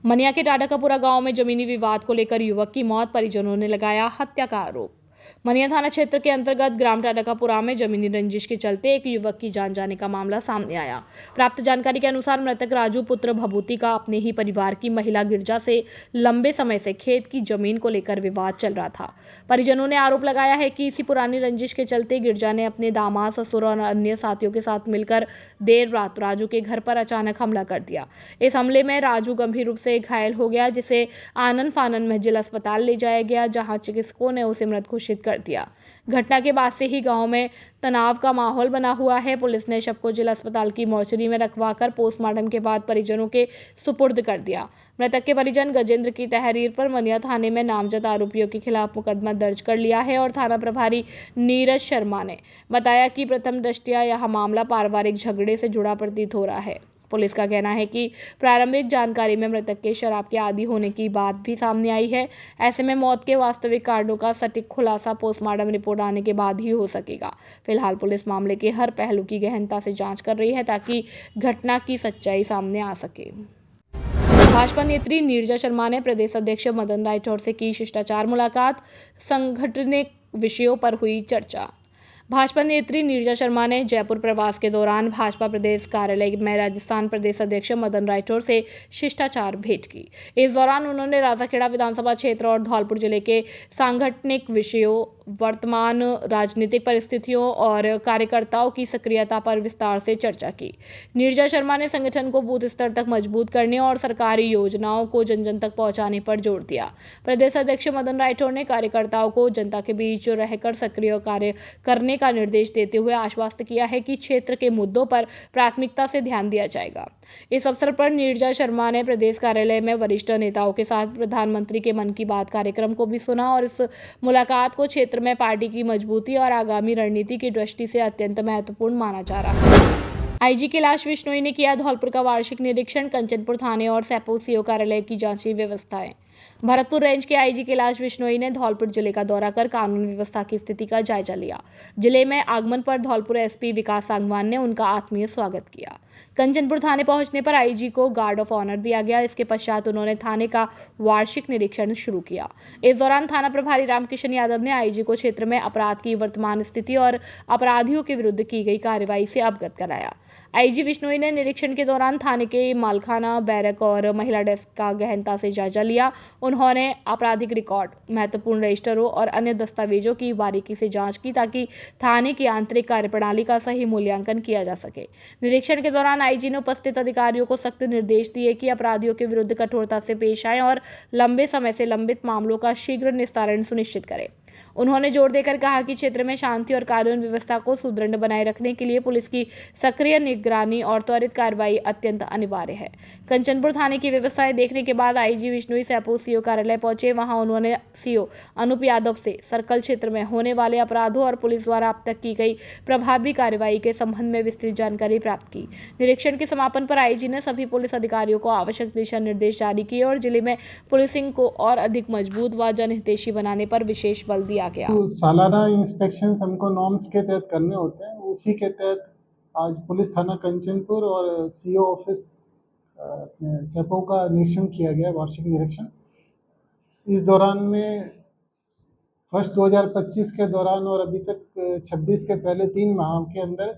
मनिया के टाटाकापुरा गांव में जमीनी विवाद को लेकर युवक की मौत, परिजनों ने लगाया हत्या का आरोप। मनिया थाना क्षेत्र के अंतर्गत ग्राम टाटाकापुरा में जमीनी रंजिश के चलते एक युवक की जान जाने का मामला सामने आया। प्राप्त जानकारी के अनुसार मृतक राजू पुत्र भभूति का अपने ही परिवार की महिला गिरजा से लंबे समय से खेत की जमीन को लेकर विवाद चल रहा था। परिजनों ने आरोप लगाया है कि इसी पुरानी रंजिश के चलते गिरजा ने अपने दामाद, ससुर और अन्य साथियों के साथ मिलकर देर रात राजू के घर पर अचानक हमला कर दिया। इस हमले में राजू गंभीर रूप से घायल हो गया, जिसे आनन फानन में जिला अस्पताल ले जाया गया, जहां चिकित्सकों ने उसे मृत घोषित कर दिया। घटना के बाद से ही गांव में तनाव का माहौल बना हुआ है। पुलिस ने शव को जिला अस्पताल की मोर्चरी में रखवाकर पोस्टमार्टम के बाद परिजनों के सुपुर्द कर दिया। मृतक के परिजन गजेंद्र की तहरीर पर मनिया थाने में नामजद आरोपियों के खिलाफ मुकदमा दर्ज कर लिया है और थाना प्रभारी नीरज शर्मा ने बताया कि प्रथम दृष्टया यह मामला पारिवारिक झगड़े से जुड़ा प्रतीत हो रहा है। पुलिस का कहना है कि प्रारंभिक जानकारी में मृतक के शराब के आदी होने की बात भी सामने आई है। ऐसे में मौत के वास्तविक कारणों का सटीक खुलासा पोस्टमार्टम रिपोर्ट आने के बाद ही हो सकेगा। फिलहाल पुलिस मामले के हर पहलू की गहनता से जांच कर रही है ताकि घटना की सच्चाई सामने आ सके। भाजपा नेत्री नीरजा शर्मा ने प्रदेश अध्यक्ष मदन राय चौर से की शिष्टाचार मुलाकात, संगठनिक विषयों पर हुई चर्चा। भाजपा नेत्री नीरजा शर्मा ने जयपुर प्रवास के दौरान भाजपा प्रदेश कार्यालय में राजस्थान प्रदेश अध्यक्ष मदन राठौर से शिष्टाचार भेंट की। इस दौरान उन्होंने राजाखेड़ा विधानसभा क्षेत्र और धौलपुर जिले के सांगठनिक विषयों, वर्तमान राजनीतिक परिस्थितियों और कार्यकर्ताओं की सक्रियता पर विस्तार से चर्चा की। नीरजा शर्मा ने संगठन को बूथ स्तर तक मजबूत करने और सरकारी योजनाओं को जन जन तक पहुंचाने पर जोर दिया। प्रदेश अध्यक्ष मदन राठौर ने कार्यकर्ताओं को जनता के बीच रहकर सक्रिय कार्य करने का निर्देश देते हुए आश्वस्त किया है कि क्षेत्र के मुद्दों पर प्राथमिकता से ध्यान दिया जाएगा। इस अवसर पर नीरजा शर्मा ने प्रदेश कार्यालय में वरिष्ठ नेताओं के साथ प्रधानमंत्री के मन की बात कार्यक्रम को भी सुना और इस मुलाकात को क्षेत्र में पार्टी की मजबूती और आगामी रणनीति की दृष्टि से अत्यंत महत्वपूर्ण माना जा रहा है। आईजी कैलाश विश्नोई ने किया धौलपुर का वार्षिक निरीक्षण, कंचनपुर थाने और सैपो सीओ कार्यालय की जांची व्यवस्थाएं। भरतपुर रेंज के आईजी कैलाश विश्नोई ने धौलपुर जिले का दौरा कर कानून व्यवस्था की स्थिति का जायजा लिया। जिले में आगमन पर धौलपुर एसपी विकास सांगवान ने उनका आत्मीय स्वागत किया। कंचनपुर थाने पहुंचने पर आईजी को गार्ड ऑफ ऑनर दिया गया। इसके पश्चात उन्होंने थाने का वार्षिक निरीक्षण शुरू किया। इस दौरान थाना प्रभारी रामकिशन यादव ने आईजी को क्षेत्र में अपराध की वर्तमान स्थिति और अपराधियों के विरुद्ध की गई कार्रवाई से अवगत कराया। आईजी विश्नोई ने निरीक्षण के दौरान थाने के मालखाना, बैरक और महिला डेस्क का गहनता से जायजा लिया। उन्होंने आपराधिक रिकॉर्ड, महत्वपूर्ण रजिस्टरों और अन्य दस्तावेजों की बारीकी से जांच की ताकि थाने की आंतरिक कार्यप्रणाली का सही मूल्यांकन किया जा सके। निरीक्षण के दौरान आईजी ने उपस्थित अधिकारियों को सख्त निर्देश दिए कि अपराधियों के विरुद्ध कठोरता से पेश आएं और लंबे समय से लंबित मामलों का शीघ्र निस्तारण सुनिश्चित करें। उन्होंने जोर देकर कहा कि क्षेत्र में शांति और कानून व्यवस्था को सुदृढ़ बनाए रखने के लिए पुलिस की सक्रिय निगरानी और त्वरित कार्रवाई अत्यंत अनिवार्य है। कंचनपुर थाने की व्यवस्थाएं देखने के बाद आईजी विश्नोई सैपो सीओ कार्यालय पहुंचे। वहां उन्होंने सीओ अनूप यादव से सर्कल क्षेत्र में होने वाले अपराधों और पुलिस द्वारा अब तक की गई प्रभावी कार्रवाई के संबंध में विस्तृत जानकारी प्राप्त की। निरीक्षण के समापन पर आईजी ने सभी पुलिस अधिकारियों को आवश्यक दिशा निर्देश जारी किए और जिले में पुलिसिंग को और अधिक मजबूत व जनहितैषी बनाने पर विशेष बल दिया गया। तो सालाना इंस्पेक्शन हमको नॉर्म्स के तहत करने होते हैं, उसी के तहत आज पुलिस थाना कंचनपुर और सीओ ऑफिस सेपो का निरीक्षण किया गया, वार्षिक निरीक्षण। इस दौरान में वर्ष 2025 के दौरान और अभी तक 26 के पहले 3 माह के अंदर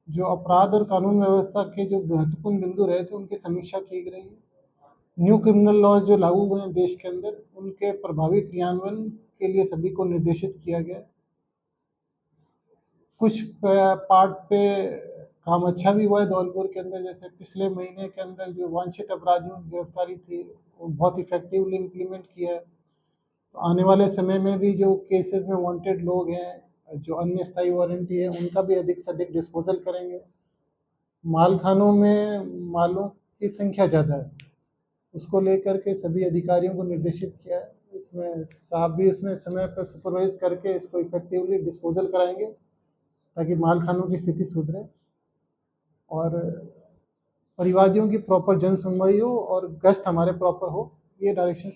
जो अपराध और कानून व्यवस्था के जो महत्वपूर्ण बिंदु रहे थे उनकी समीक्षा की गई है। न्यू क्रिमिनल लॉज जो लागू हुए हैं देश के अंदर, उनके प्रभावी क्रियान्वयन के लिए सभी को निर्देशित किया गया। कुछ पार्ट पे काम अच्छा भी हुआ है धौलपुर के अंदर, जैसे पिछले महीने के अंदर जो वांछित अपराधियों की गिरफ्तारी थी वो बहुत इफेक्टिवली इम्प्लीमेंट किया है। तो आने वाले समय में भी जो केसेस में वांटेड लोग हैं, जो अन्य स्थायी वारंटी है, उनका भी अधिक से अधिक डिस्पोजल करेंगे। मालखानों में मालों की संख्या ज़्यादा है, उसको लेकर के सभी अधिकारियों को निर्देशित किया है। इसमें साहब भी इसमें समय पर सुपरवाइज करके इसको इफेक्टिवली डिस्पोजल कराएंगे ताकि मालखानों की स्थिति सुधरे और परिवादियों की प्रॉपर जन सुनवाई हो और गश्त हमारे प्रॉपर हो, ये डायरेक्शन।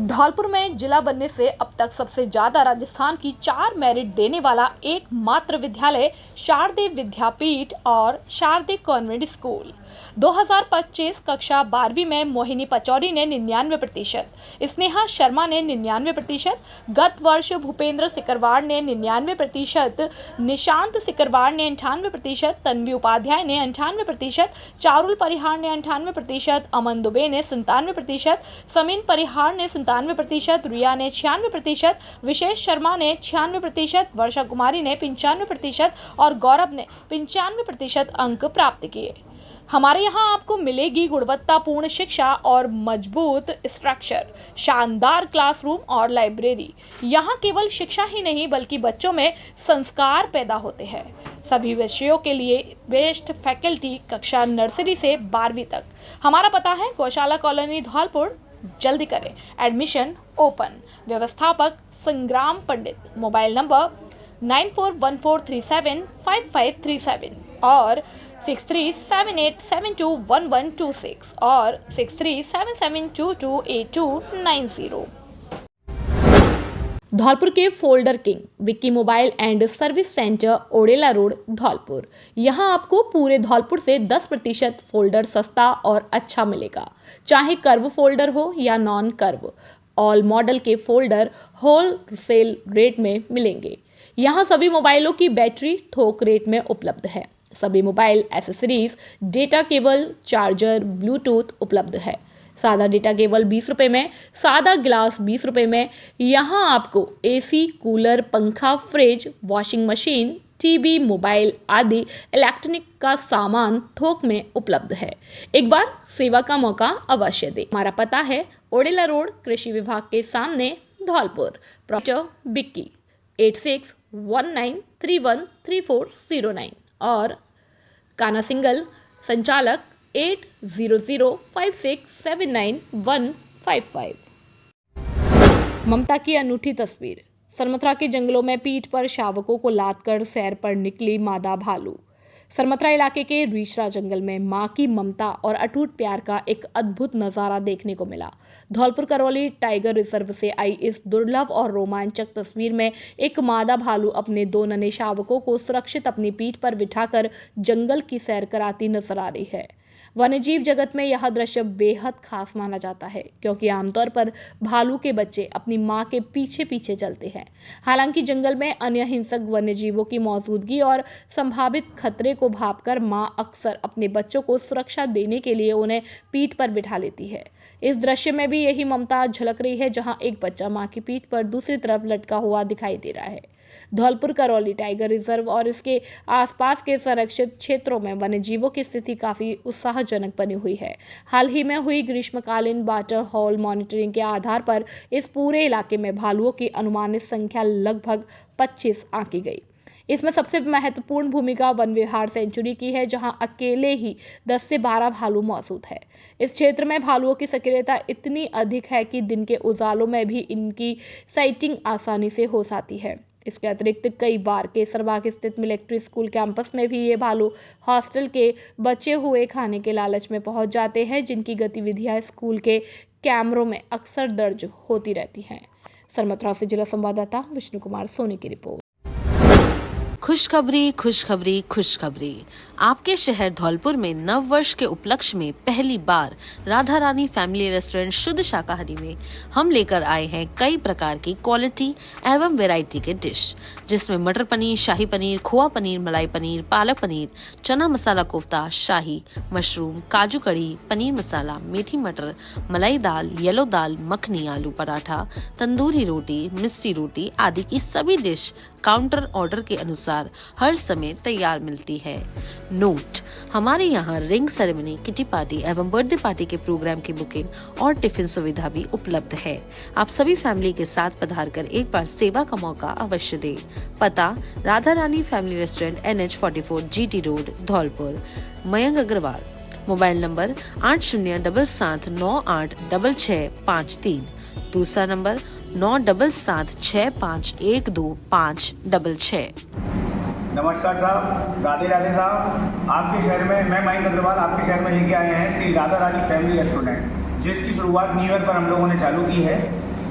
धौलपुर में जिला बनने से अब तक सबसे ज्यादा राजस्थान की 4 मेरिट देने वाला एकमात्र विद्यालय शारदे विद्यापीठ और शारदे कॉन्वेंट स्कूल। 2025 कक्षा 12वीं में मोहिनी पचौरी ने 99%, स्नेहा शर्मा ने 99%, गत वर्ष भूपेंद्र सिकरवार ने 99%, निशांत सिकरवार ने 98%, तन्वी उपाध्याय ने 98%, चारुल परिहार ने 98%, अमन दुबे ने 97%, समीन परिहार ने 97%, रिया ने 96%, विशेष शर्मा ने 96%, वर्षा कुमारी ने 95% और गौरव ने 95% अंक प्राप्त किए। हमारे यहाँ आपको मिलेगी गुणवत्तापूर्ण शिक्षा और मजबूत स्ट्रक्चर, शानदार क्लासरूम और लाइब्रेरी। यहाँ केवल शिक्षा ही नहीं बल्कि बच्चों में संस्कार पैदा होते हैं। सभी विषयों के लिए बेस्ट फैकल्टी कक्षा नर्सरी से 12वीं तक। हमारा पता है गौशाला कॉलोनी धौलपुर। जल्दी करें, एडमिशन ओपन। व्यवस्थापक संग्राम पंडित। मोबाइल नंबर 9414375537 और 6378721126 और 6377228290। धौलपुर के folder king Vicky mobile and service centre, Odela road, Dholpur. यहां आपको पूरे धौलपुर से 10% फोल्डर सस्ता और अच्छा मिलेगा। चाहे कर्व फोल्डर हो या नॉन कर्व, ऑल मॉडल के फोल्डर होलसेल रेट में मिलेंगे। यहां सभी मोबाइलों की बैटरी थोक रेट में उपलब्ध है। सभी mobile accessories, data cable, charger, Bluetooth उपलब्ध है। सादा डेटा केबल 20 रुपए में, सादा ग्लास 20 रुपए में। यहाँ आपको एसी, कूलर, पंखा, fridge, washing machine, TV, mobile आदि इलेक्ट्रॉनिक का सामान थोक में उपलब्ध है। एक बार सेवा का मौका अवश्य दें। हमारा पता है ओडेला रोड, कृषि विभाग के सामने, धौलपुर। प्रोपराइटर बिक्की 8619313409 और काना सिंगल, संचालक 8005679155। ममता की अनूठी तस्वीर। सरमथरा के जंगलों में पीठ पर शावकों को लादकर सैर पर निकली मादा भालू। सरमथरा इलाके के रीछरा जंगल में मां की ममता और अटूट प्यार का एक अद्भुत नजारा देखने को मिला। धौलपुर करौली टाइगर रिजर्व से आई इस दुर्लभ और रोमांचक तस्वीर में एक मादा भालू अपने 2 नन्हे शावकों को सुरक्षित अपनी पीठ पर बिठाकर जंगल की सैर कराती नजर आ रही है। वन्यजीव जगत में यह दृश्य बेहद खास माना जाता है क्योंकि आमतौर पर भालू के बच्चे अपनी मां के पीछे पीछे चलते हैं। हालांकि जंगल में अन्य हिंसक वन्यजीवों की मौजूदगी और संभावित खतरे को भांपकर मां अक्सर अपने बच्चों को सुरक्षा देने के लिए उन्हें पीठ पर बिठा लेती है। इस दृश्य में भी यही ममता झलक रही है, जहां एक बच्चा मां की पीठ पर दूसरी तरफ लटका हुआ दिखाई दे रहा है। धौलपुर करौली टाइगर रिजर्व और इसके आसपास के संरक्षित क्षेत्रों में वन्यजीवों की स्थिति काफी उत्साहजनक बनी हुई है। हाल ही में हुई ग्रीष्मकालीन वाटर हॉल मॉनिटरिंग के आधार पर इस पूरे इलाके में भालुओं की अनुमानित संख्या लगभग 25 आंकी गई। इसमें सबसे महत्वपूर्ण भूमिका वन विहार सेंचुरी की है, जहां अकेले ही 10 से 12 भालू मौजूद है। इस क्षेत्र में भालुओं की सक्रियता इतनी अधिक है कि दिन के उजालों में भी इनकी साइटिंग आसानी से हो जाती है। इसके अतिरिक्त कई बार केसरबाग स्थित मिलिट्री स्कूल कैंपस में भी ये भालू हॉस्टल के बचे हुए खाने के लालच में पहुंच जाते हैं, जिनकी गतिविधियां स्कूल के कैमरों में अक्सर दर्ज होती रहती हैं। सरमथरा से जिला संवाददाता विष्णु कुमार सोनी की रिपोर्ट। खुशखबरी खुशखबरी खुशखबरी। आपके शहर धौलपुर में नव वर्ष के उपलक्ष्य में पहली बार राधा रानी फैमिली रेस्टोरेंट शुद्ध शाकाहारी में हम लेकर आए हैं कई प्रकार की क्वालिटी एवं वैरायटी के डिश, जिसमें मटर पनीर, शाही पनीर, खोआ पनीर, मलाई पनीर, पालक पनीर, चना मसाला कोफ्ता, शाही मशरूम, काजू कड़ी, पनीर मसाला, मेथी मटर, मलाई दाल, येलो दाल, मखनी, आलू पराठा, तंदूरी रोटी, मिस्सी रोटी आदि की सभी डिश काउंटर ऑर्डर के अनुसार हर समय तैयार मिलती है। नोट: हमारे यहाँ रिंग सेरेमनी, किटी पार्टी एवं बर्थडे पार्टी के प्रोग्राम की बुकिंग और टिफिन सुविधा भी उपलब्ध है। आप सभी फैमिली के साथ पधार कर एक बार सेवा का मौका अवश्य दें। पता: Radha Rani family restaurant, NH44, GT road, Dholpur. Mayank Agarwal. Mobile number 8077986653। दूसरा नंबर 9776512566। नमस्कार साहब, राधे राधे साहब। आपके शहर में मैं मयंक अग्रवाल आपके शहर में लेके आए हैं श्री राधा रानी फैमिली रेस्टोरेंट, जिसकी शुरुआत न्यू ईयर पर हम लोगों ने चालू की है।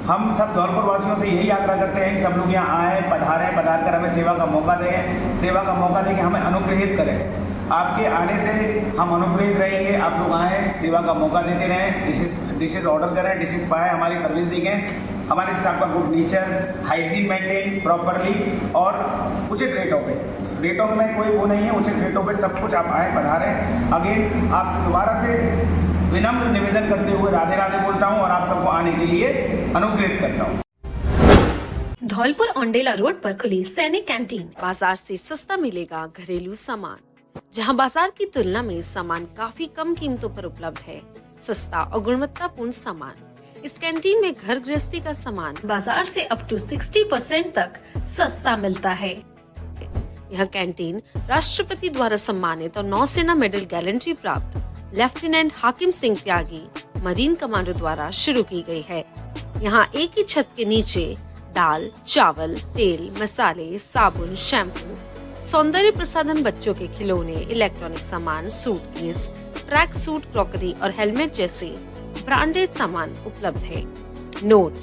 हम सब धौलपुर वासियों से यही आग्रह करते हैं कि सब लोग यहाँ आएँ, पधार कर हमें सेवा का मौका दें, सेवा का मौका दें कि हमें अनुग्रहित करें। आपके आने से हम अनुग्रहित रहेंगे। आप लोग आएँ, सेवा का मौका देते रहें, डिशेस ऑर्डर करें, डिशेस पाएँ, हमारी सर्विस देखें। हमारे स्टाफ का good nature, hygiene maintain properly और उचित रेटों में कोई वो नहीं है, उचित रेटों पे सब कुछ आप आए, पधारें। अगेन आप दोबारा से विनम्र निवेदन करते हुए राधे राधे बोलता हूँ और आप सबको आने के लिए अनुग्रहित करता हूँ। धौलपुर औंडेला रोड पर खुली सैनिक कैंटीन। बाजार से सस्ता मिलेगा घरेलू सामान, जहां बाजार की तुलना में सामान काफी कम कीमतों पर उपलब्ध है। सस्ता और गुणवत्तापूर्ण सामान। इस कैंटीन में घर गृहस्थी का सामान बाजार से अप टू 60% तक सस्ता मिलता है। यह कैंटीन राष्ट्रपति द्वारा सम्मानित और नौसेना मेडल गैलेंट्री प्राप्त लेफ्टिनेंट हाकिम सिंह त्यागी मरीन कमांडो द्वारा शुरू की गई है। यहाँ एक ही छत के नीचे दाल, चावल, तेल, मसाले, साबुन, शैम्पू, सौंदर्य प्रसाधन, बच्चों के खिलौने, इलेक्ट्रॉनिक सामान, सूटकेस, ट्रैक सूट, क्रॉकरी और हेलमेट जैसे ब्रांडेड सामान उपलब्ध है। नोट: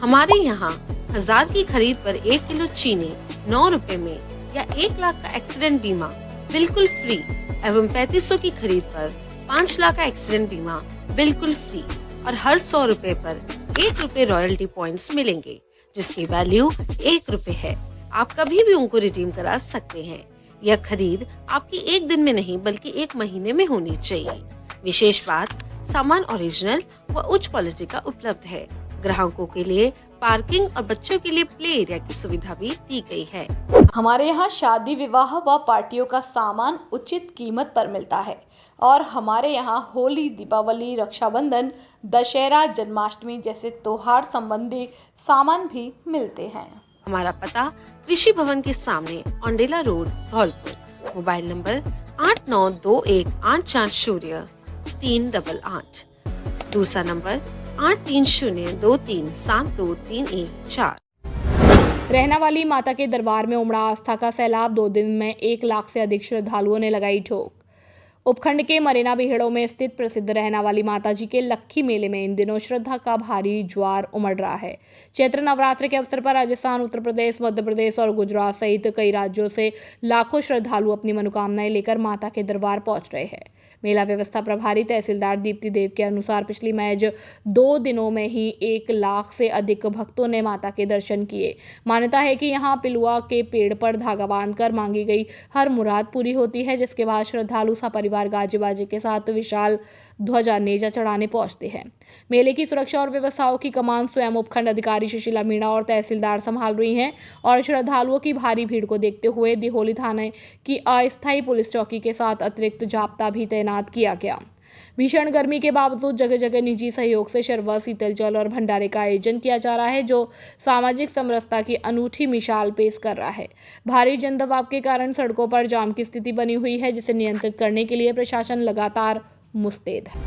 हमारे यहाँ 1000 की खरीद पर 1 किलो चीनी 9 रुपए में या 1 लाख का एक्सीडेंट बीमा बिल्कुल फ्री एवं 3500 की खरीद पर 5 लाख का एक्सीडेंट बीमा बिल्कुल फ्री और हर 100 रुपए पर 1 रुपए रॉयल्टी पॉइंट्स मिलेंगे, जिसकी वैल्यू 1 रुपए है। आप कभी भी उनको रिडीम करा सकते हैं। यह खरीद आपकी 1 दिन में नहीं बल्कि 1 महीने में होनी चाहिए। विशेष बात, सामान ओरिजिनल व उच्च क्वालिटी का उपलब्ध है। ग्राहकों के लिए पार्किंग और बच्चों के लिए प्ले एरिया की सुविधा भी दी गई है। हमारे यहाँ शादी, विवाह व पार्टियों का सामान उचित कीमत पर मिलता है और हमारे यहाँ होली, दीपावली, रक्षाबंधन, दशहरा, जन्माष्टमी जैसे त्योहार संबंधी सामान भी मिलते हैं। हमारा पता कृषि भवन के सामने Aundela road, Dholpur. Mobile number 8928840388। दूसरा नंबर 8302372314। रहना वाली माता के दरबार में उमड़ा आस्था का सैलाब। 2 दिन में 1 लाख से अधिक श्रद्धालुओं ने लगाई ठोक। उपखंड के मरेना बिहेड़ों में स्थित प्रसिद्ध रहना वाली माता जी के लक्खी मेले में इन दिनों श्रद्धा का भारी ज्वार उमड़ रहा है। चैत्र नवरात्र के अवसर पर राजस्थान, उत्तर प्रदेश, मध्य प्रदेश और गुजरात सहित कई राज्यों से लाखों श्रद्धालु अपनी मनोकामनाएं लेकर माता के दरबार पहुंच रहे हैं। मेला व्यवस्था प्रभारी तहसीलदार दीप्ति देव के अनुसार पिछली महज 2 दिनों में ही 1 लाख से अधिक भक्तों ने माता के दर्शन किए। मान्यता है कि यहाँ पिलुआ के पेड़ पर धागा बांधकर मांगी गई हर मुराद पूरी होती है, जिसके बाद श्रद्धालु सपरिवार गाजे बाजे के साथ विशाल ध्वजा नेजा चढ़ाने पहुंचते हैं। मेले की सुरक्षा और व्यवस्थाओं की कमान स्वयं उपखंड अधिकारी सुशीला मीणा और तहसीलदार संभाल रही हैं और श्रद्धालुओं की भारी भीड़ को देखते हुए दिहोली थाने की अस्थायी पुलिस चौकी के साथ अतिरिक्त जाप्ता भी तैनात किया गया। भीषण गर्मी के बावजूद जगह जगह निजी सहयोग से शरबत, शीतल जल और भंडारे का आयोजन किया जा रहा है, जो सामाजिक समरसता की अनूठी मिसाल पेश कर रहा है। भारी जनदबाव के कारण सड़कों पर जाम की स्थिति बनी हुई है, जिसे नियंत्रित करने के लिए प्रशासन लगातार मुस्तैद है।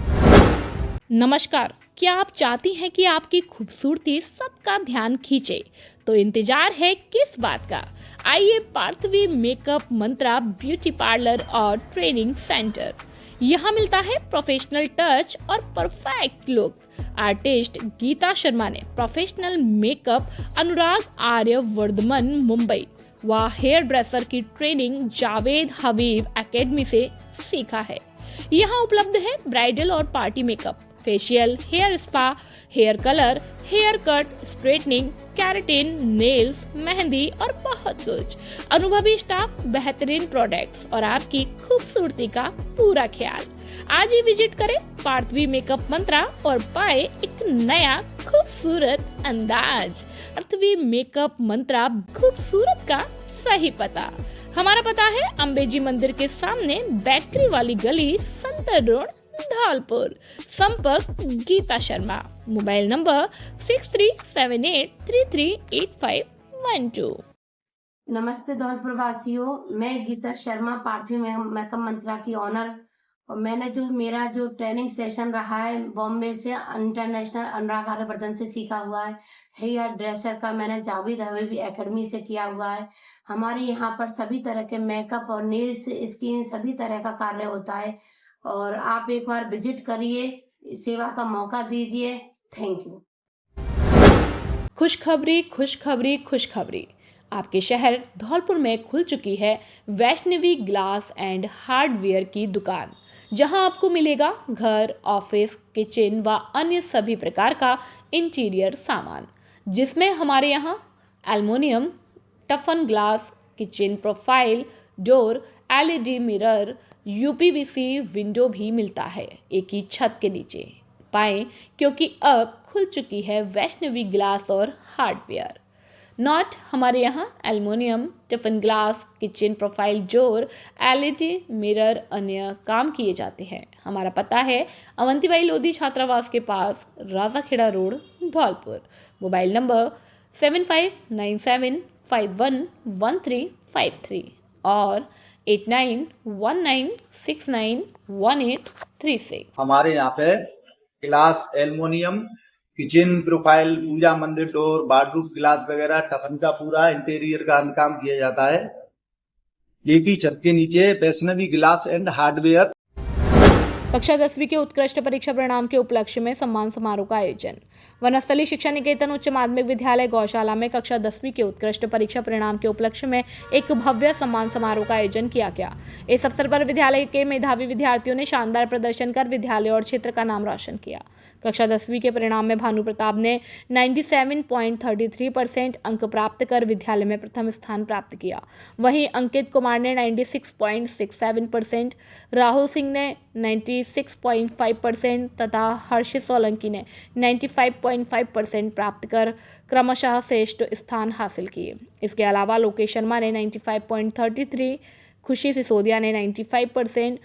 नमस्कार, क्या आप चाहती हैं कि आपकी खूबसूरती सबका ध्यान खींचे? तो इंतजार है किस बात का? आइए Parthvi makeup mantra beauty parlour और ट्रेनिंग सेंटर। यहाँ मिलता है प्रोफेशनल टच और perfect look. Artist Geeta Sharma ने प्रोफेशनल मेकअप अनुराग आर्य वर्धमन मुंबई व हेयर ड्रेसर की ट्रेनिंग जावेद हबीब एकेडमी से सीखा है। यहाँ उपलब्ध है ब्राइडल और party makeup, facial, hair spa, hair colour, hair cut, straightening, keratin, nails, mehndi और बहुत कुछ। अनुभवी स्टाफ, बेहतरीन प्रोडक्ट्स और आपकी खूबसूरती का पूरा ख्याल। आज ही विजिट करें पार्थवी मेकअप मंत्रा और पाए एक नया खूबसूरत अंदाज। पार्थवी मेकअप मंत्रा, खूबसूरत का सही पता। हमारा पता है अंबेजी मंदिर के सामने, बेकरी वाली गली, संतर रोड, धौलपुर। संपर्क गीता शर्मा। Mobile number 6378338512। नमस्ते धौलपुर वासियों, मैं गीता शर्मा, पार्थवी मेकअप मंत्रा की ऑनर। और मैंने मेरा ट्रेनिंग सेशन रहा है बॉम्बे से इंटरनेशनल अनुराग आर्यवर्धन से सीखा हुआ है। हेयर ड्रेसर का मैंने जावेद हबीब एकेडमी से किया हुआ है। हमारे यहाँ पर सभी तरह के मेकअप और नेल्स, स्किन सभी तरह का कार्य होता है और आप एक बार विजिट करिए, सेवा का मौका दीजिए। Thank you. खुशखबरी खुशखबरी खुशखबरी। आपके शहर धौलपुर में खुल चुकी है वैष्णवी ग्लास एंड हार्डवेयर की दुकान, जहां आपको मिलेगा घर, ऑफिस, किचन व अन्य सभी प्रकार का इंटीरियर सामान, जिसमें हमारे यहां aluminium, toughen glass, kitchen profile door, LED mirror, UPVC window भी मिलता है एक ही छत के नीचे। पाएं, क्योंकि अब खुल चुकी है वैष्णवी ग्लास और हार्डवेयर। नॉट हमारे यहाँ aluminium, tiffin glass, kitchen profile door, LED mirror अन्य काम किए जाते हैं। हमारा पता है अवंतीबाई लोधी छात्रावास के पास, Rajakhera road, Dholpur. Mobile number 7597511353 और 8919691836। हमारे यहाँ पे ग्लास, एल्युमिनियम, किचन प्रोफाइल, पूजा मंदिर डोर, बाथरूम ग्लास वगैरह टफन का पूरा इंटीरियर का काम किया जाता है। एक ही छत के नीचे वैष्णवी ग्लास एंड हार्डवेयर। कक्षा 10वीं के उत्कृष्ट परीक्षा परिणाम के उपलक्ष्य में सम्मान समारोह का आयोजन। वनस्थली शिक्षा निकेतन उच्च माध्यमिक विद्यालय गौशाला में कक्षा 10वीं के उत्कृष्ट परीक्षा परिणाम के उपलक्ष्य में एक भव्य सम्मान समारोह का आयोजन किया गया। इस अवसर पर विद्यालय के मेधावी विद्यार्थियों ने शानदार प्रदर्शन कर विद्यालय और क्षेत्र का नाम रोशन किया। कक्षा 10वीं के परिणाम में भानु प्रताप ने 97.33% अंक प्राप्त कर विद्यालय में प्रथम स्थान प्राप्त किया। वहीं अंकित कुमार ने 96.67%, राहुल सिंह ने 96.5% तथा हर्षित सोलंकी ने 95.5% प्राप्त कर क्रमशः श्रेष्ठ स्थान हासिल किए। इसके अलावा लोकेश शर्मा ने 95.33%, खुशी सिसोदिया ने 95%,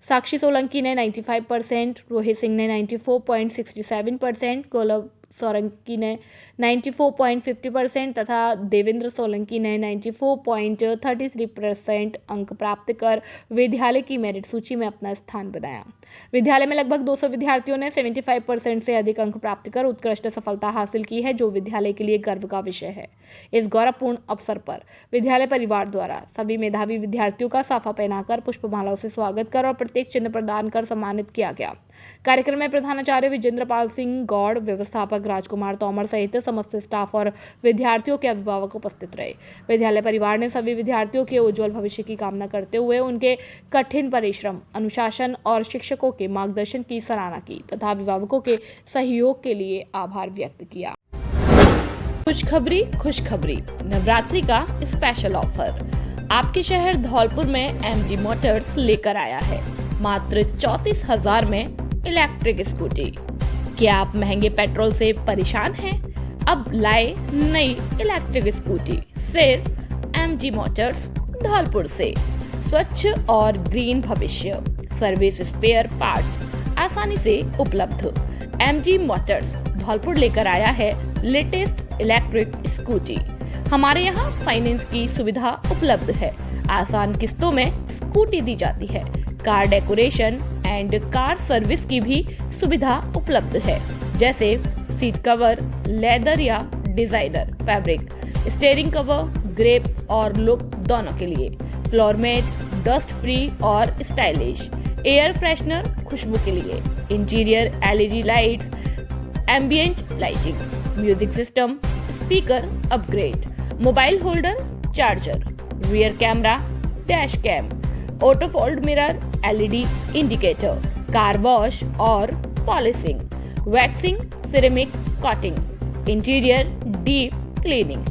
साक्षी सोलंकी ने 95%, रोहित सिंह ने 94.67%, गौरव सोलंकी ने 94.50% तथा देवेंद्र सोलंकी ने 94.33% अंक प्राप्त कर विद्यालय की मेरिट सूची में अपना स्थान बनाया। विद्यालय में लगभग 200 विद्यार्थियों ने 75% से अधिक अंक प्राप्त कर उत्कृष्ट सफलता हासिल की है, जो विद्यालय के लिए गर्व का विषय है। इस गौरवपूर्ण अवसर पर विद्यालय परिवार द्वारा सभी मेधावी विद्यार्थियों का साफा पहनाकर पुष्पमालाओं से स्वागत कर और प्रत्येक चिन्ह प्रदान कर सम्मानित किया गया। कार्यक्रम में प्रधानाचार्य विजेंद्र पाल सिंह गौड़, व्यवस्थापक राजकुमार तोमर सहित समस्त स्टाफ और विद्यार्थियों के अभिभावक उपस्थित रहे। विद्यालय परिवार ने सभी विद्यार्थियों के उज्जवल भविष्य की कामना करते हुए उनके कठिन परिश्रम, अनुशासन और शिक्षकों के मार्गदर्शन की सराहना की तथा अभिभावकों के सहयोग के लिए आभार व्यक्त किया। खुशखबरी खुशखबरी, नवरात्रि का स्पेशल ऑफर आपके शहर धौलपुर में एमजी मोटर्स लेकर आया है। मात्र 34,000 में इलेक्ट्रिक स्कूटी। क्या आप महंगे पेट्रोल से परेशान हैं? अब लाए नई इलेक्ट्रिक स्कूटी सिर्फ एमजी मोटर्स धौलपुर से। स्वच्छ और ग्रीन भविष्य, सर्विस, स्पेयर पार्ट्स आसानी से उपलब्ध। एमजी मोटर्स धौलपुर लेकर आया है लेटेस्ट इलेक्ट्रिक स्कूटी। हमारे यहाँ फाइनेंस की सुविधा उपलब्ध है। आसान किस्तों में स्कूटी दी जाती है। Car decoration and car service की भी सुविधा उपलब्ध है, जैसे सीट कवर, लेदर या designer fabric, steering cover, grip और लुक दोनों के लिए, फ्लोर मैट, डस्ट फ्री और स्टाइलिश, एयर फ्रेशनर खुशबू के लिए, interior LED lights, ambient lighting, music system, speaker upgrade, mobile holder, charger, rear camera, dash cam, auto fold mirror, LED indicator, car wash और polishing, waxing, ceramic coating, interior deep cleaning.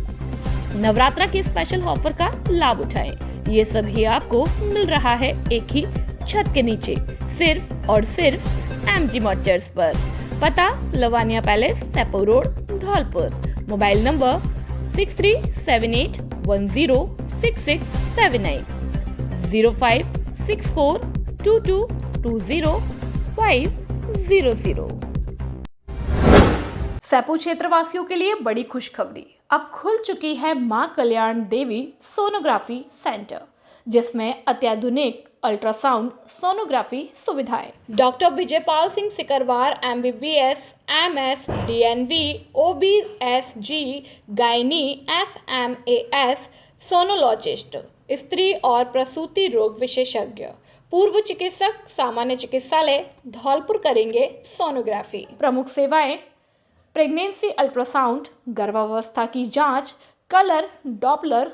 Navratra के special offer का लाभ उठाएं। ये सभी आपको मिल रहा है एक ही छत के नीचे, सिर्फ और सिर्फ एमजी मोटर्स पर। पता Lavania palace, Saipau road, Dholpur. Mobile number 6378106679 056422200500। Saipau क्षेत्रवासियों के लिए बड़ी खुशखबरी, अब खुल चुकी है मां कल्याण देवी सोनोग्राफी सेंटर, जिसमें अत्याधुनिक अल्ट्रासाउंड सोनोग्राफी सुविधाएं। Doctor Vijaypal Singh Sikarwar MBBS, MS, DNV, OBSG, gynae, FMAS, sonologist, स्त्री और प्रसूति रोग विशेषज्ञ, पूर्व चिकित्सक, सामान्य चिकित्सालय धौलपुर करेंगे सोनोग्राफी। प्रमुख सेवाएं प्रेगनेंसी अल्ट्रासाउंड, गर्भावस्था की जांच, कलर, डॉपलर,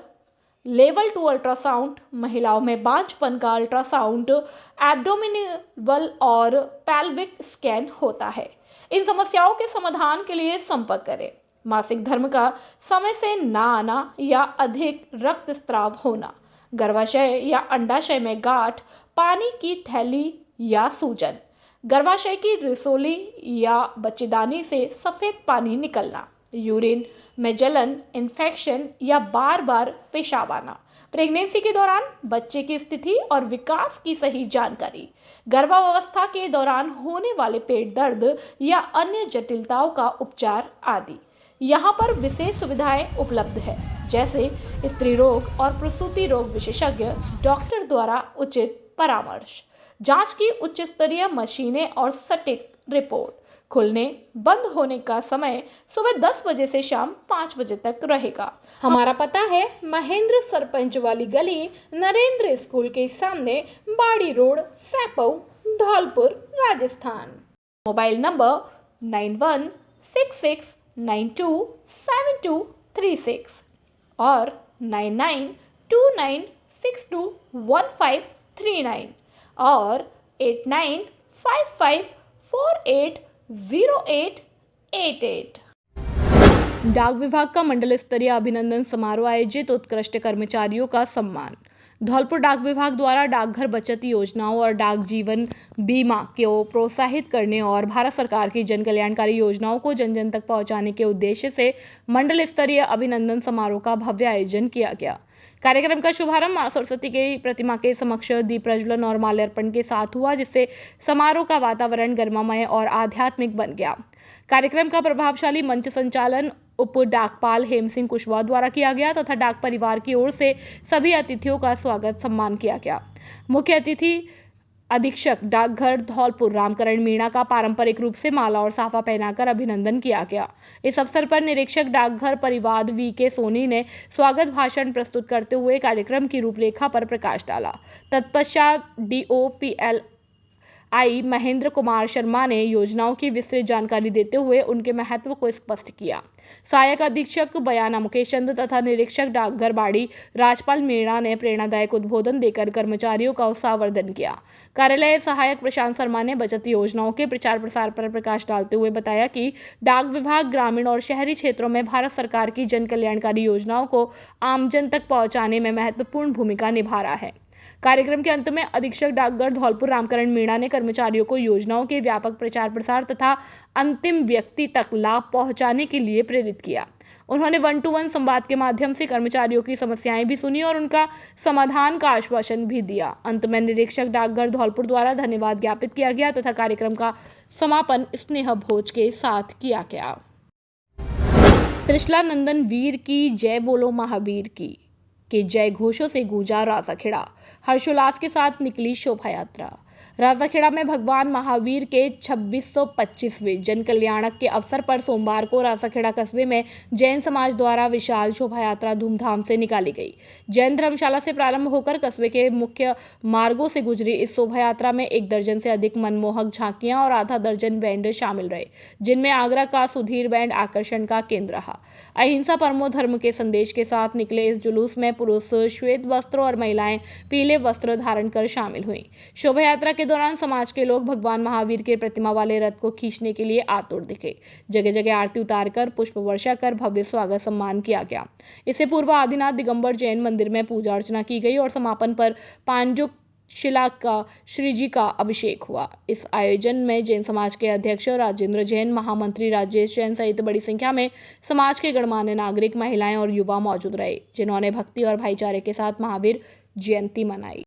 लेवल 2 अल्ट्रासाउंड, महिलाओं में बांझपन का अल्ट्रासाउंड, एब्डोमिनल और पेल्विक स्कैन होता है। इन समस्याओं के समाधान के लिए संपर्क करें। मासिक धर्म का समय से ना आना या अधिक रक्तस्राव होना, गर्भाशय या अंडाशय में गांठ, पानी की थैली या सूजन, गर्भाशय की रिसोली या बच्चेदानी से सफेद पानी निकलना, यूरिन में जलन, इन्फेक्शन या बार बार पेशाब आना, प्रेगनेंसी के दौरान बच्चे की स्थिति और विकास की सही जानकारी, गर्भावस्था के दौरान होने वाले पेट दर्द या अन्य जटिलताओं का उपचार आदि। यहाँ पर विशेष सुविधाएं उपलब्ध है, जैसे स्त्री रोग और प्रसूति रोग विशेषज्ञ डॉक्टर द्वारा उचित परामर्श, जांच की उच्च स्तरीय मशीनें और सटीक रिपोर्ट। खुलने बंद होने का समय सुबह 10 बजे से शाम 5 बजे तक रहेगा। हमारा पता है महेंद्र सरपंच वाली गली, नरेंद्र स्कूल के सामने, बाड़ी road, Saipau, Dholpur, Rajasthan. Mobile number 9166927236 और 9929621539 और 8955480888। डाक विभाग का मंडल स्तरीय अभिनंदन समारोह आयोजित, उत्कृष्ट कर्मचारियों का सम्मान। धौलपुर डाक विभाग द्वारा डाकघर बचत योजनाओं और डाक जीवन बीमा को प्रोत्साहित करने और भारत सरकार की जन कल्याणकारी योजनाओं को जन जन तक पहुंचाने के उद्देश्य से मंडल स्तरीय अभिनंदन समारोह का भव्य आयोजन किया गया। कार्यक्रम का शुभारंभ मां सरस्वती की प्रतिमा के समक्ष दीप प्रज्वलन और माल्यार्पण के साथ हुआ, जिससे समारोह का वातावरण गर्मामय और आध्यात्मिक बन गया। कार्यक्रम का प्रभावशाली मंच संचालन उप डाकपाल हेम सिंह कुशवाहा द्वारा किया गया तथा डाक परिवार की ओर से सभी अतिथियों का स्वागत सम्मान किया गया। मुख्य अतिथि अधीक्षक डाकघर धौलपुर रामकरण मीणा का पारंपरिक रूप से माला और साफा पहनाकर अभिनंदन किया गया। इस अवसर पर निरीक्षक डाकघर परिवार वी.के. सोनी ने स्वागत भाषण प्रस्तुत करते हुए कार्यक्रम की रूपरेखा पर प्रकाश डाला। तत्पश्चात DOPLI महेंद्र कुमार शर्मा ने योजनाओं की विस्तृत जानकारी देते हुए उनके महत्व को स्पष्ट किया। सहायक अधीक्षक बयाना मुकेश चंद तथा निरीक्षक डाकघर बाड़ी राजपाल मीणा ने प्रेरणादायक उद्बोधन देकर कर्मचारियों का उत्साहवर्धन किया। कार्यालय सहायक प्रशांत शर्मा ने बचत योजनाओं के प्रचार प्रसार पर प्रकाश डालते हुए बताया कि डाक विभाग ग्रामीण और शहरी क्षेत्रों में भारत सरकार की जन कल्याणकारी योजनाओं को आमजन तक पहुंचाने में महत्वपूर्ण भूमिका निभा रहा है। कार्यक्रम के अंत में अधीक्षक डाकघर धौलपुर रामकरण मीणा ने कर्मचारियों को योजनाओं के व्यापक प्रचार प्रसार तथा अंतिम व्यक्ति तक लाभ पहुंचाने के लिए प्रेरित किया। उन्होंने 1-to-1 संवाद के माध्यम से कर्मचारियों की समस्याएं भी सुनी और उनका समाधान का आश्वासन भी दिया। अंत में निरीक्षक डाकघर धौलपुर द्वारा धन्यवाद ज्ञापित किया गया तथा कार्यक्रम का समापन स्नेह भोज के साथ किया गया। त्रिशला नंदन वीर की जय बोलो महावीर की के जय घोषों से गूंजा राजाखेड़ा। हर्षोल्लास के साथ निकली शोभा यात्रा। राजाखेड़ा में भगवान महावीर के 2625वें जन कल्याणक के अवसर पर सोमवार को राजाखेड़ा कस्बे में जैन समाज द्वारा विशाल शोभा यात्रा धूमधाम से निकाली गई। जैन धर्मशाला से प्रारंभ होकर कस्बे के मुख्य मार्गों से गुजरी इस शोभा यात्रा में 1 दर्जन से अधिक मनमोहक झांकियां और आधा दर्जन बैंड शामिल रहे, जिनमें आगरा का सुधीर बैंड आकर्षण का केंद्र रहा। अहिंसा परमो धर्म के संदेश के साथ निकले इस जुलूस में पुरुष श्वेत वस्त्र और महिलाएं पीले वस्त्र धारण कर शामिल हुई। शोभा यात्रा के दौरान समाज के लोग भगवान महावीर के प्रतिमा वाले रथ को खींचने के लिए आतुर दिखे। जगह जगह आरती उतारकर पुष्प वर्षा कर भव्य स्वागत सम्मान किया गया। इससे पूर्व आदिनाथ दिगंबर जैन मंदिर में पूजा अर्चना की गई और समापन पर पांजुक शिला का श्री जी का अभिषेक हुआ। इस आयोजन में जैन समाज के अध्यक्ष राजेंद्र जैन, महामंत्री राजेश जैन सहित बड़ी संख्या में समाज के गणमान्य नागरिक, महिलाएं और युवा मौजूद रहे, जिन्होंने भक्ति और भाईचारे के साथ महावीर जयंती मनाई।